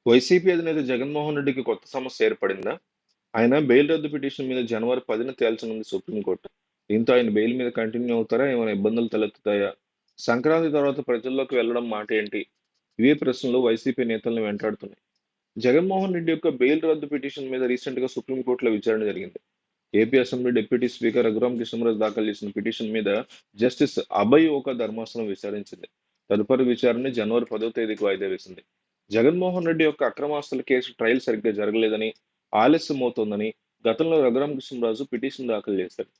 YCP అధినేత జగన్మోహన్ రెడ్డికి కొత్త సమస్య ఏర్పడిందా? ఆయన బెయిల్ రద్దు పిటిషన్ మీద జనవరి 10న తేల్చనుంది సుప్రీంకోర్టు. దీంతో ఆయన బెయిల్ మీద కంటిన్యూ అవుతారా? ఏమైనా ఇబ్బందులు తలెత్తుతాయా? సంక్రాంతి తర్వాత ప్రజల్లోకి వెళ్లడం మాట ఏంటి? ఇవే ప్రశ్నలు వైసీపీ నేతలను వెంటాడుతున్నాయి. జగన్మోహన్ రెడ్డి యొక్క బెయిల్ రద్దు పిటిషన్ మీద రీసెంట్ గా సుప్రీంకోర్టులో విచారణ జరిగింది. AP assembly deputy speaker Raghuram Krishnaraju దాఖలు చేసిన పిటిషన్ మీద జస్టిస్ అభయ్ ఓకా ధర్మాసనం విచారించింది. తదుపరి విచారణ జనవరి 10వ తేదీకి వాయిదా వేసింది. జగన్మోహన్ రెడ్డి యొక్క అక్రమాస్తుల కేసు ట్రయల్ సరిగ్గా జరగలేదని, ఆలస్యమవుతోందని గతంలో రఘురామ్ కృష్ణరాజు పిటిషన్ దాఖలు చేశారు.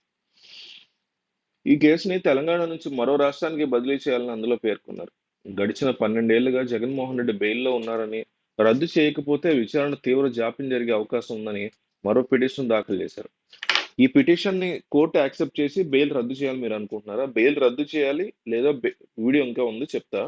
ఈ కేసుని తెలంగాణ నుంచి మరో రాష్ట్రానికి బదిలీ చేయాలని అందులో పేర్కొన్నారు. గడిచిన 12 ఏళ్లుగా జగన్మోహన్ రెడ్డి బెయిల్లో ఉన్నారని, రద్దు చేయకపోతే విచారణ తీవ్ర జాప్యం జరిగే అవకాశం ఉందని మరో పిటిషన్ దాఖలు చేశారు. ఈ పిటిషన్ ని కోర్టు యాక్సెప్ట్ చేసి బెయిల్ రద్దు చేయాలని మీరు అనుకుంటున్నారా? బెయిల్ రద్దు చేయాలి లేదా వీడియో ఇంకా ఉంది చెప్తా.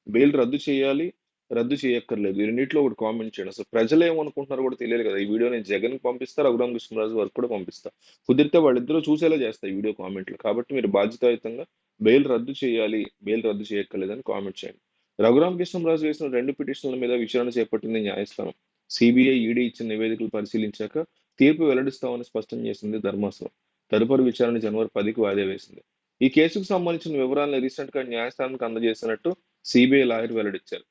బెయిల్ రద్దు చేయాలి, రద్దు చేయక్కర్లేదు. ఈ రెండిట్లో ఒకటి కామెంట్ చేయండి. అసలు ప్రజలు ఏమనుకుంటున్నారో కూడా తెలియదు కదా. ఈ వీడియో నేను జగన్‌కి పంపిస్తా, రఘురామ కృష్ణరాజు వరకు కూడా పంపిస్తా. కుదిరితే వాళ్ళిద్దరూ చూసేలా చేస్తా ఈ వీడియో కామెంట్లు. కాబట్టి మీరు బాధ్యతాయుతంగా బెయిల్ రద్దు చేయాలి, బెయిల్ రద్దు చేయక్కర్లేదని కామెంట్ చేయండి. రఘురామ కృష్ణరాజు వేసిన 2 పిటిషన్ల మీద విచారణ చేపట్టింది న్యాయస్థానం. సిబిఐ, ఈడీ ఇచ్చిన నివేదికలు పరిశీలించాక తీర్పు వెల్లడిస్తామని స్పష్టం చేసింది ధర్మాసనం. తదుపరి విచారణ జనవరి 10కి వాయిదా వేసింది. ఈ కేసుకు సంబంధించిన వివరాలను రీసెంట్ గా న్యాయస్థానానికి అందజేసినట్టు సిబిఐ లాయర్ వెల్లడించారు.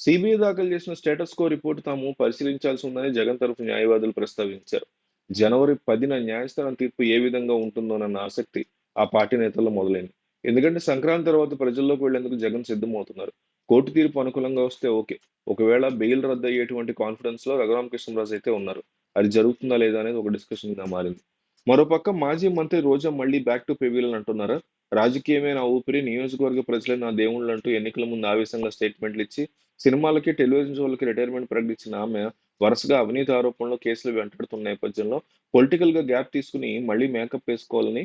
సిబిఐ దాఖలు చేసిన స్టేటస్ కో రిపోర్టు తాము పరిశీలించాల్సి ఉందని జగన్ తరఫు న్యాయవాదులు ప్రస్తావించారు. జనవరి 10న న్యాయస్థానం తీర్పు ఏ విధంగా ఉంటుందోనన్న ఆసక్తి ఆ పార్టీ నేతల్లో మొదలైంది. ఎందుకంటే సంక్రాంతి తర్వాత ప్రజల్లోకి వెళ్లేందుకు జగన్ సిద్ధమవుతున్నారు. కోర్టు తీర్పు అనుకూలంగా వస్తే ఓకే. ఒకవేళ బెయిల్ రద్దు అయ్యేటువంటి కాన్ఫిడెన్స్ లో రఘురామకృష్ణరాజు అయితే ఉన్నారు. అది జరుగుతుందా లేదా అనేది ఒక డిస్కషన్ గా మారింది. మరోపక్క మాజీ మంత్రి రోజా మళ్ళీ బ్యాక్ టు పెవిలియన్ అంటున్నారా? రాజకీయమే నా ఊపిరి, నియోజకవర్గ ప్రజలే నా దేవుళ్ళు అంటూ ఎన్నికల ముందు ఆవేశంగా స్టేట్మెంట్లు ఇచ్చి సినిమాలకి, టెలివిజన్ షోలకి రిటైర్మెంట్ ప్రకటించిన ఆమె వరుసగా అవినీతి ఆరోపణలు, కేసులు వెంటాడుతున్న నేపథ్యంలో పొలిటికల్ గా గ్యాప్ తీసుకుని మళ్ళీ మేకప్ వేసుకోవాలని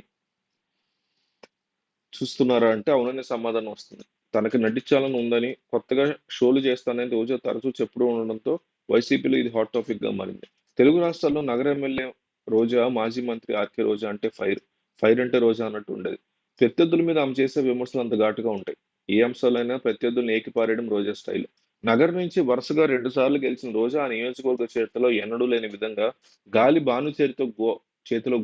చూస్తున్నారా అంటే అవుననే సమాధానం వస్తుంది. తనకి నటించాలని ఉందని, కొత్తగా షోలు చేస్తానని రోజా తరచూ చెప్పుడు ఉండడంతో వైసీపీలో ఇది హాట్ టాపిక్ గా మారింది. తెలుగు రాష్ట్రాల్లో నగర ఎమ్మెల్యే రోజా, మాజీ మంత్రి ఆర్కే రోజా అంటే ఫైర్. ఫైర్ అంటే రోజా అన్నట్టు ఉండేది. ప్రత్యర్థుల మీద ఆమె చేసే విమర్శలు అంత ఘాటుగా ఉంటాయి. ఏ అంశాలైనా ప్రత్యర్థులను ఏకిపారేయడం రోజా స్టైల్. నగర్ నుంచి వరుసగా 2 సార్లు గెలిచిన రోజా ఆ నియోజకవర్గ చరిత్రలో ఎన్నడూ లేని విధంగా గాలి భానుచేరితో చేతిలో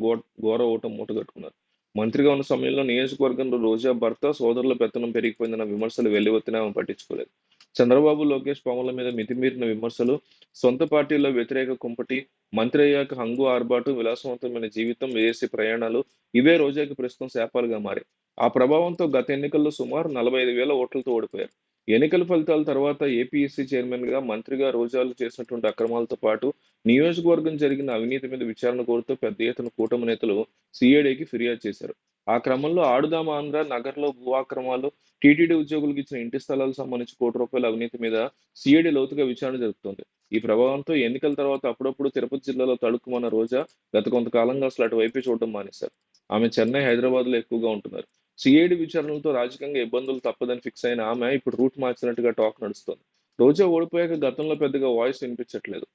ఘోర ఓటమి మూటగట్టుకున్నారు. మంత్రిగా ఉన్న సమయంలో నియోజకవర్గంలో రోజా భర్త, సోదరుల పెత్తనం పెరిగిపోయిందన్న విమర్శలు వెల్లువెత్తినా ఆమె పట్టించుకోలేదు. చంద్రబాబు, లోకేష్, పవన్ల మీద మితిమీరిన విమర్శలు, సొంత పార్టీలో వ్యతిరేక కుంపటి, మంత్రి అయ్యాక హంగు ఆర్భాటు, విలాసవంతమైన జీవితం, విదేశీ ప్రయాణాలు ఇవే రోజాకి ప్రస్తుతం శాపాలుగా మారాయి. ఆ ప్రభావంతో గత ఎన్నికల్లో సుమారు 45,000 ఓట్లతో ఓడిపోయారు. ఎన్నికల ఫలితాల తర్వాత ఏపీఎస్సీ చైర్మన్ గా, మంత్రిగా రోజాలు చేసినటువంటి అక్రమాలతో పాటు నియోజకవర్గం జరిగిన అవినీతి మీద విచారణ కోరుతూ పెద్ద ఎత్తున కూటమి నేతలు సిఐడికి ఫిర్యాదు చేశారు. ఆ క్రమంలో ఆడుదాం ఆంధ్ర, నగర్లో భూ ఆక్రమాలు, టీటీడీ ఉద్యోగులకు ఇచ్చిన ఇంటి స్థలాలకు సంబంధించి ₹1,00,00,000 అవినీతి మీద సిఐడి లోతుగా విచారణ జరుపుతోంది. ఈ ప్రభావంతో ఎన్నికల తర్వాత అప్పుడప్పుడు తిరుపతి జిల్లాలో తళుక్కుమన్న రోజా గత కొంతకాలంగా అసలు అటువైపే చూడడం మానేశారు. ఆమె చెన్నై, హైదరాబాద్ లో ఎక్కువగా ఉంటున్నారు. సిఐడి విచారణలతో రాజకీయంగా ఇబ్బందులు తప్పదని ఫిక్స్ అయిన ఆమె ఇప్పుడు రూట్ మార్చినట్టుగా టాక్ నడుస్తోంది. రోజా ఓడిపోయాక గతంలో పెద్దగా వాయిస్ వినిపించట్లేదు.